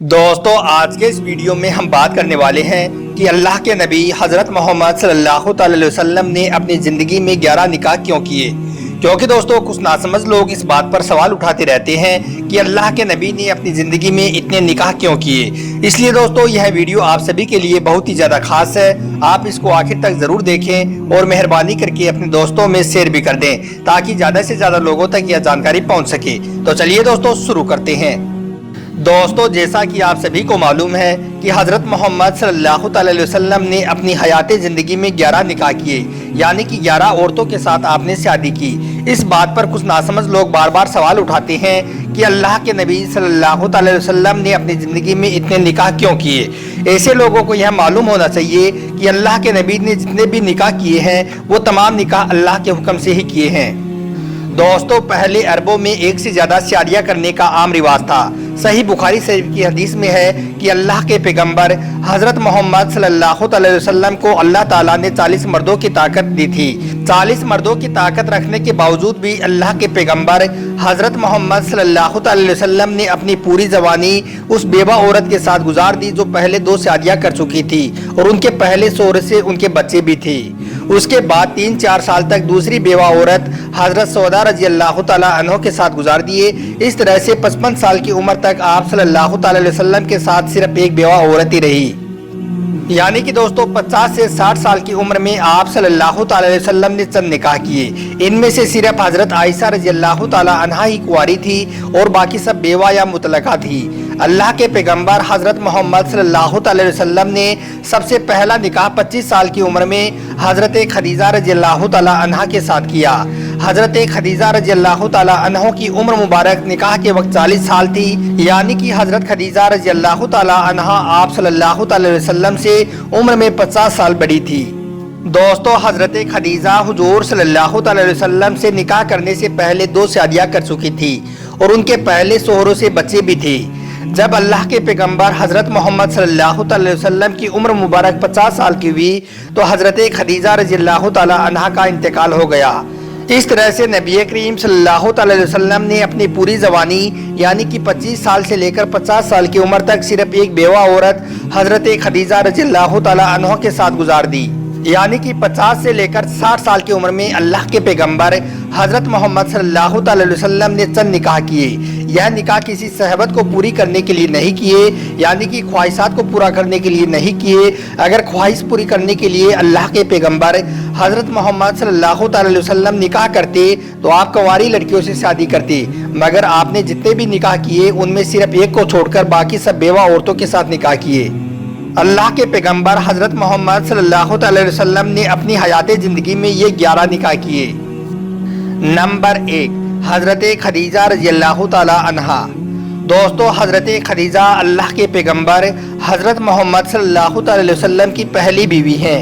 दोस्तों आज के इस वीडियो में हम बात करने वाले हैं कि अल्लाह के नबी हज़रत मोहम्मद सल्लल्लाहु अलैहि वसल्लम ने अपनी ज़िंदगी में 11 निकाह क्यों किए। क्योंकि दोस्तों कुछ नासमझ लोग इस बात पर सवाल उठाते रहते हैं कि अल्लाह के नबी ने अपनी ज़िंदगी में इतने निकाह क्यों किए। इसलिए दोस्तों यह वीडियो आप सभी के लिए बहुत ही ज़्यादा खास है। आप इसको आखिर तक ज़रूर देखें और मेहरबानी करके अपने दोस्तों में शेयर भी कर दें ताकि ज़्यादा से ज़्यादा लोगों तक यह जानकारी पहुँच सके। तो चलिए दोस्तों शुरू करते हैं। दोस्तों जैसा कि आप सभी को मालूम है कि हज़रत मोहम्मद सल्लल्लाहु अलैहि वसल्लम ने अपनी हयात ज़िंदगी में 11 निकाह किए, यानी कि 11 औरतों के साथ आपने शादी की। इस बात पर कुछ नासमझ लोग बार बार सवाल उठाते हैं कि अल्लाह के नबी सल्लल्लाहु अलैहि वसल्लम ने अपनी ज़िंदगी में इतने निकाह क्यों किए। ऐसे लोगों को यह मालूम होना चाहिए कि अल्लाह के नबी ने जितने भी निकाह किए हैं वो तमाम निकाह अल्लाह के हुक्म से ही किए हैं। दोस्तों पहले अरबों में एक से ज़्यादा शादियाँ करने का आम रिवाज था। सही बुखारी शरीफ की हदीस में है कि अल्लाह के पैगंबर हज़रत मोहम्मद सल्लल्लाहु अलैहि वसल्लम को अल्लाह ताला ने 40 मर्दों की ताकत दी थी। 40 मर्दों की ताकत रखने के बावजूद भी अल्लाह के पैगंबर हज़रत मोहम्मद सल्लल्लाहु अलैहि वसल्लम ने अपनी पूरी जवानी उस बेवा औरत के साथ गुजार दी जो पहले 2 शादियाँ कर चुकी थी और उनके पहले शौहर से उनके बच्चे भी थे। उसके बाद 3-4 साल तक दूसरी बेवा औरत हज़रत सौदा रज़ी अल्लाह तआला अन्हा के साथ गुजार दिए। इस तरह से 55 साल की उम्र तक आप सल्लल्लाहु अलैहि वसल्लम के साथ सिर्फ एक बेवा औरत ही रही। यानी कि दोस्तों 50 से 60 साल की उम्र में आप सल्लल्लाहु अलैहि वसल्लम ने चंद निकाह किए। इनमें से सिर्फ हज़रत आयशा रज़ी अल्लाह तआला अन्हा ही कुंवारी थी और बाकी सब बेवा या मुतलका थी। अल्लाह के पैगंबर हज़रत मोहम्मद सल्लल्लाहु अलैहि वसल्लम ने सबसे पहला निकाह 25 साल की उम्र में हज़रत खदीजा रज़ी अल्लाह तआला अन्हा के साथ किया। हज़रत खदीजा रज़ी अल्लाह तआला अन्हा की उम्र मुबारक निकाह के वक्त 40 साल थी, यानी कि हज़रत खदीजा रज़ी अल्लाह तआला अन्हा आप सल्लल्लाहु अलैहि वसल्लम से उम्र में 50 साल बड़ी थी। दोस्तों हज़रत खदीजा हुजूर सल्लल्लाहु अलैहि वसल्लम से निकाह करने से पहले 2 शादियाँ कर चुकी थी और उनके पहले शौहरों से बच्चे भी थे। जब अल्लाह के पैगंबर हज़रत मोहम्मद सल्लल्लाहु अलैहि वसल्लम की उम्र मुबारक 50 साल की हुई तो हज़रत खदीजा रज़ी अल्लाह तआला अन्हा का इंतकाल हो गया। इस तरह से नबी करीम सल्लल्लाहु अलैहि वसल्लम ने अपनी पूरी जवानी यानी कि 25 साल से लेकर 50 साल की उम्र तक सिर्फ एक बेवा औरत हज़रत खदीजा रज़ी अल्लाह तआला अन्हा के साथ गुजार दी। यानी कि 50 से लेकर 60 साल की उम्र में अल्लाह के पैगंबर हज़रत मोहम्मद सल्लल्लाहु अलैहि वसल्लम ने चंद निकाह किए। यह निकाह किसी सहबत को पूरी करने के लिए नहीं किए, यानी कि ख्वाहिशात को पूरा करने के लिए नहीं किए। अगर ख्वाहिश पूरी करने के लिए अल्लाह के पैगंबर हज़रत मोहम्मद सल्लल्लाहु अलैहि वसल्लम निकाह करते तो आप कुंवारी लड़कियों से शादी करते, मगर आपने जितने भी निकाह किए उनमें सिर्फ एक को छोड़कर बाकी सब बेवा औरतों के साथ निकाह किए। अल्लाह के पैगंबर हज़रत मोहम्मद सल्लल्लाहु अलैहि वसल्लम ने अपनी हयात ज़िंदगी में ये 11 निकाह किए। नंबर 1 हज़रत खदीजा रज़ी अल्लाह तआला अन्हा। दोस्तों हज़रत खदीजा अल्लाह के पैगंबर हज़रत मोहम्मद सल्लल्लाहु अलैहि वसल्लम की पहली बीवी हैं।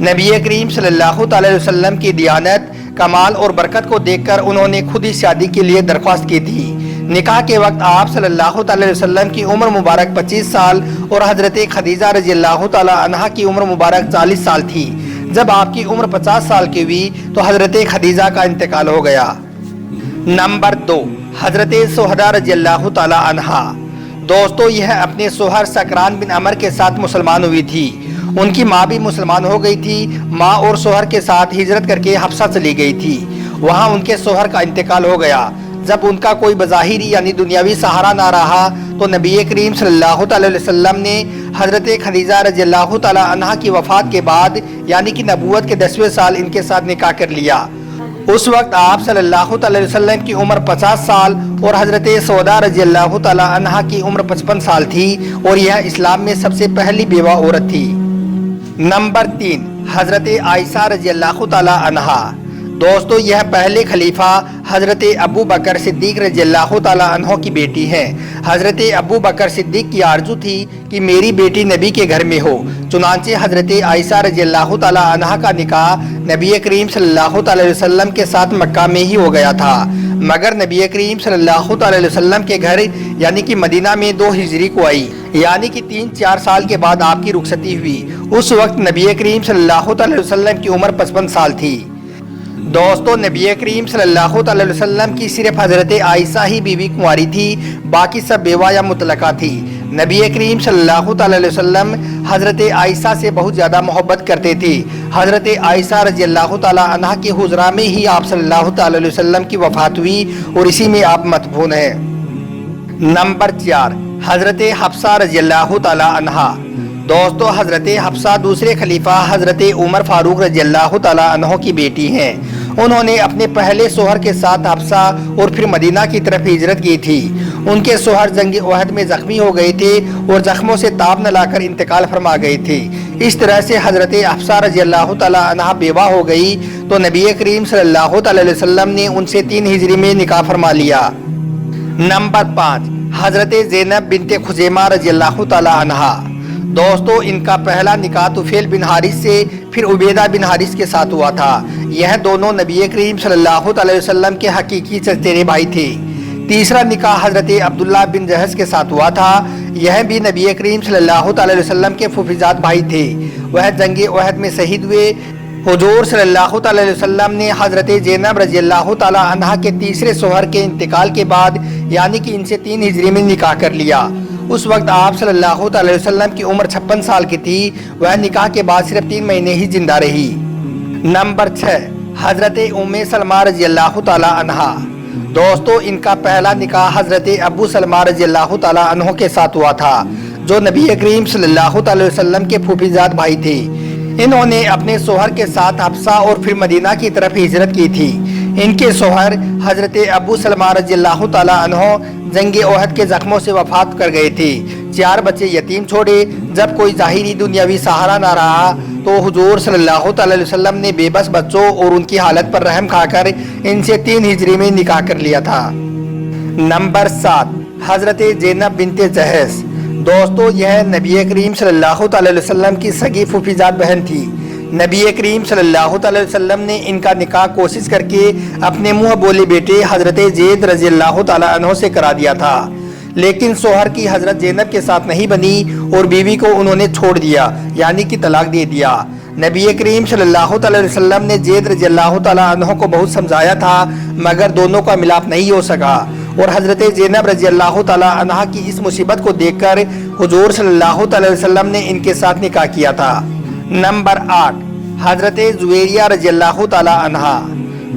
नबी करीम सल्लल्लाहु अलैहि वसल्लम की दियानत, कमाल और बरकत को देखकर उन्होंने खुद ही शादी के लिए दरख्वास्त की थी। निकाह के वक्त आप सल्लल्लाहु अलैहि वसल्लम की उम्र मुबारक 25 साल और हज़रत खदीजा रज़ी अल्लाह तआला अन्हा की उम्र मुबारक 40 साल थी। जब आपकी उम्र 50 साल की हुई तो हज़रत खदीजा का इंतकाल हो गया। नंबर 2 हज़रत सोहदा रज़ी अल्लाह तआला अन्हा। दोस्तों यह अपने सोहर सकरान बिन अमर के साथ मुसलमान हुई थी। उनकी माँ भी मुसलमान हो गई थी। माँ और सोहर के साथ हिजरत करके हफ्सा चली गई थी। वहाँ उनके सोहर का इंतकाल हो गया। जब उनका कोई बज़ाहिरी यानी दुनियावी सहारा ना रहा तो नबी करीम सल्लल्लाहु अलैहि वसल्लम ने हज़रत खदीजा रज़ी अल्लाह तआला अन्हा की वफ़ात के बाद यानी कि नबूवत के 10वें साल इनके साथ निकाह कर लिया। उस वक्त आप सल्लल्लाहु अलैहि वसल्लम की उम्र 50 साल और हज़रत सौदा रज़ी अल्लाह तआला अन्हा की उम्र 55 साल थी और यह इस्लाम में सबसे पहली बेवा औरत थी। नंबर 3 हज़रत आयशा रज़ी अल्लाह तआला अन्हा। दोस्तों यह पहले खलीफा हज़रत अबू बकर सिद्दीक़ रज़ी अल्लाह तआला अन्हा की बेटी हैं। हज़रत अबू बकर सिद्दीक़ की आरज़ू थी कि मेरी बेटी नबी के घर में हो। चुनांचे हज़रत आयशा रज़ी अल्लाह तआला अन्हा का निकाह नबी करीम सल्लल्लाहु अलैहि वसल्लम के साथ मक्का में ही हो गया था, मगर नबी करीम सल्लल्लाहु अलैहि वसल्लम के घर यानी कि मदीना में 2 हिजरी को आई, यानी कि 3-4 साल के बाद आपकी रुखसती हुई। उस वक्त नबी करीम सल्लल्लाहु अलैहि वसल्लम की उम्र 55 साल थी। दोस्तों नबी करीम सल्लल्लाहु अलैहि वसल्लम की सिर्फ हज़रत आयशा ही बीवी कुंवारी थी, बाकी सब बेवा या मुतलका थी। نبی کریم صلی اللہ علیہ وسلم حضرت عائشہ سے بہت زیادہ محبت کرتے تھے۔ حضرت عائشہ رضی اللہ تعالی عنہ کے حضرہ میں ہی آپ صلی اللہ علیہ وسلم کی وفات ہوئی اور اسی میں آپ مدفون ہیں۔ نمبر 4، حضرت حفصہ رضی اللہ تعالی عنہ۔ دوستو، حضرت حفصہ دوسرے خلیفہ حضرت عمر فاروق رضی اللہ تعالی عنہ کی بیٹی ہیں۔ انہوں نے اپنے پہلے شوہر کے ساتھ حفصہ اور پھر مدینہ کی طرف ہجرت کی تھی۔ ان کے شوہر جنگ احد میں زخمی ہو گئے تھے اور زخموں سے تاب نہ لا کر انتقال فرما گئے تھے۔ اس طرح سے حضرت حفصہ رضی اللہ تعالی عنہ بیوہ ہو گئی تو نبی کریم صلی اللہ علیہ وسلم نے ان سے 3 ہجری میں نکاح فرما لیا۔ نمبر 5، حضرت زینب بنت خزیمہ رضی اللہ تعالی عنہ۔ دوستو، ان کا پہلا نکاح طفیل بن حارث سے پھر عبیدہ بن حارث کے ساتھ ہوا تھا۔ یہ دونوں نبی کریم صلی اللہ علیہ وسلم کے حقیقی چچیرے بھائی تھے۔ تیسرا نکاح حضرت عبداللہ بن جہش کے ساتھ ہوا تھا۔ یہ بھی نبی کریم صلی اللہ علیہ وسلم کے پھوپھیزاد بھائی تھے۔ وہ جنگ احد میں شہید ہوئے۔ حضور صلی اللہ علیہ وسلم نے حضرت زینب رضی اللہ تعالی عنہ کے تیسرے شوہر کے انتقال کے بعد یعنی کہ ان سے 3 ہجری میں نکاح کر لیا۔ اس وقت آپ صلی اللہ علیہ وسلم کی عمر 56 سال کی تھی۔ وہ نکاح کے بعد صرف 3 مہینے ہی زندہ رہی۔ نمبر 6، حضرت ام سلمہ رضی اللہ تعالی عنہ۔ دوستو، ان کا پہلا نکاح حضرت ابو سلمہ رضی اللہ تعالی عنہ کے ساتھ ہوا تھا، جو نبی کریم صلی اللہ علیہ وسلم کے پھوپھیزاد بھائی تھے۔ انہوں نے اپنے شوہر کے ساتھ حبشہ اور پھر مدینہ کی طرف ہجرت کی تھی۔ ان کے شوہر حضرت ابو سلمہ رضی اللہ تعالی عنہ جنگ احد کے زخموں سے وفات کر گئے تھے۔ 4 بچے یتیم چھوڑے۔ جب کوئی ظاہری دنیاوی سہارا نہ رہا تو حضور صلی اللہ علیہ وسلم نے بے بس بچوں اور ان کی حالت پر رحم کھا کر ان سے 3 ہجری میں نکاح کر لیا تھا۔ نمبر 7، حضرت زینب بنت جہش۔ دوستو، یہ نبی کریم صلی اللہ علیہ وسلم کی سگی پھوپھیزاد بہن تھی۔ نبی کریم صلی اللہ علیہ وسلم نے ان کا نکاح کوشش کر کے اپنے منہ بولے بیٹے حضرت زید رضی اللہ تعالی عنہ سے کرا دیا تھا، لیکن شوہر کی حضرت زینب کے ساتھ نہیں بنی اور بیوی کو انہوں نے چھوڑ دیا یعنی کہ طلاق دے دیا۔ نبی کریم صلی اللہ علیہ وسلم نے زید رضی اللہ تعالی عنہ کو بہت سمجھایا تھا مگر دونوں کا ملاپ نہیں ہو سکا اور حضرت زینب رضی اللہ تعالی عنہ کی اس مصیبت کو دیکھ کر حضور صلی اللہ علیہ وسلم نے ان کے ساتھ نکاح کیا تھا۔ نمبر 8، حضرت جویریہ رضی اللہ تعالی عنہ۔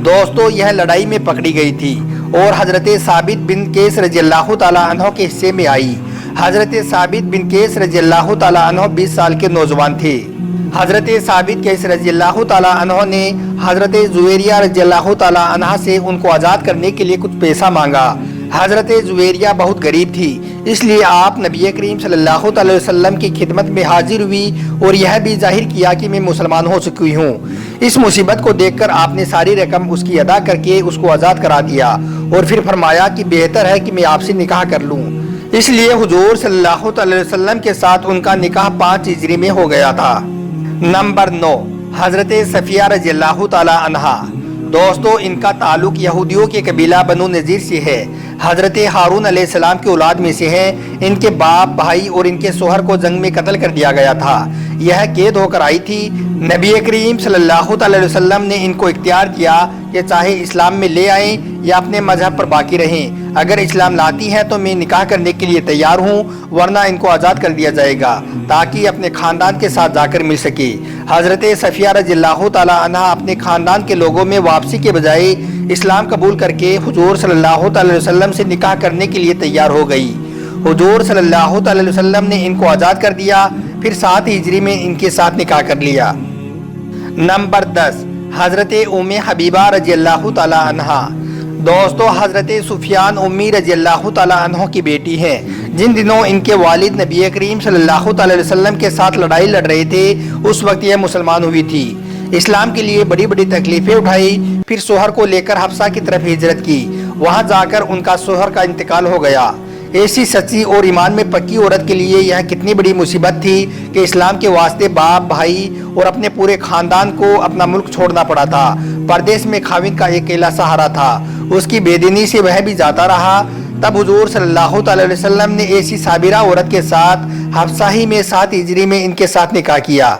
دوستو، یہ لڑائی میں پکڑی گئی تھی اور حضرت ثابت بن قیس رضی اللہ تعالی عنہ کے حصے میں آئی۔ حضرت ثابت بن قیس رضی اللہ تعالی عنہ 20 سال کے نوجوان تھے۔ حضرت ثابت قیس رضی اللہ تعالی عنہ نے حضرت جویریہ رضی اللہ تعالی عنہ سے ان کو آزاد کرنے کے لیے کچھ پیسہ مانگا۔ حضرت جویریہ بہت غریب تھی، اس لیے آپ نبی کریم صلی اللہ علیہ وسلم کی خدمت میں حاضر ہوئی اور یہ بھی ظاہر کیا کہ میں مسلمان ہو چکی ہوں۔ اس مصیبت کو دیکھ کر آپ نے ساری رقم اس کی ادا کر کے اس کو آزاد کرا دیا اور پھر فرمایا کہ بہتر ہے کہ میں آپ سے نکاح کر لوں۔ اس لیے حضور صلی اللہ علیہ وسلم کے ساتھ ان کا نکاح 5 ہجری میں ہو گیا تھا۔ نمبر 9، حضرت صفیہ رضی اللہ تعالی عنہ۔ دوستو، ان کا تعلق یہودیوں کے قبیلہ بنو نذیر سے ہے۔ حضرت ہارون علیہ السلام کی اولاد میں سے ہیں۔ ان کے باپ، بھائی اور ان کے شوہر کو جنگ میں قتل کر دیا گیا تھا۔ یہ قید ہو کر آئی تھی۔ نبی کریم صلی اللہ علیہ وسلم نے ان کو اختیار کیا کہ چاہے اسلام میں لے آئیں یا اپنے مذہب پر باقی رہیں۔ اگر اسلام لاتی ہے تو میں نکاح کرنے کے لیے تیار ہوں، ورنہ ان کو آزاد کر دیا جائے گا تاکہ اپنے خاندان کے ساتھ جا کر مل سکے۔ حضرت صفیہ رضی اللہ تعالی عنہ اپنے خاندان کے لوگوں میں واپسی کے بجائے اسلام قبول کر کے حضور صلی اللہ علیہ وسلم سے نکاح کرنے کے لیے تیار ہو گئی۔ حضور صلی اللہ علیہ وسلم نے ان کو آزاد کر دیا، پھر 7 ہجری میں ان کے ساتھ نکاح کر لیا۔ نمبر 10، حضرت ام حبیبہ رضی اللہ تعالی عنہ۔ دوستو، حضرت سفیان امی رضی اللہ تعالی عنہ کی بیٹی ہیں۔ جن دنوں ان کے والد نبی کریم صلی اللہ علیہ وسلم کے ساتھ لڑائی لڑ رہے تھے اس وقت یہ مسلمان ہوئی تھی۔ اسلام کے لیے بڑی بڑی تکلیفیں اٹھائی، پھر شوہر کو لے کر حبشہ کی طرف ہجرت کی۔ وہاں جا کر ان کا شوہر کا انتقال ہو گیا۔ ایسی سچی اور ایمان میں پکی عورت کے لیے یہ کتنی بڑی مصیبت تھی کہ اسلام کے واسطے باپ، بھائی اور اپنے پورے خاندان کو اپنا ملک چھوڑنا پڑا تھا۔ پردیس میں خاوند کا اکیلا سہارا تھا، اس کی بے دینی سے وہ بھی جاتا رہا۔ تب حضور صلی اللہ علیہ وسلم نے ایسی صابرہ عورت کے ساتھ حبشہ ہی میں 7 ہجری میں ان کے ساتھ نکاح کیا۔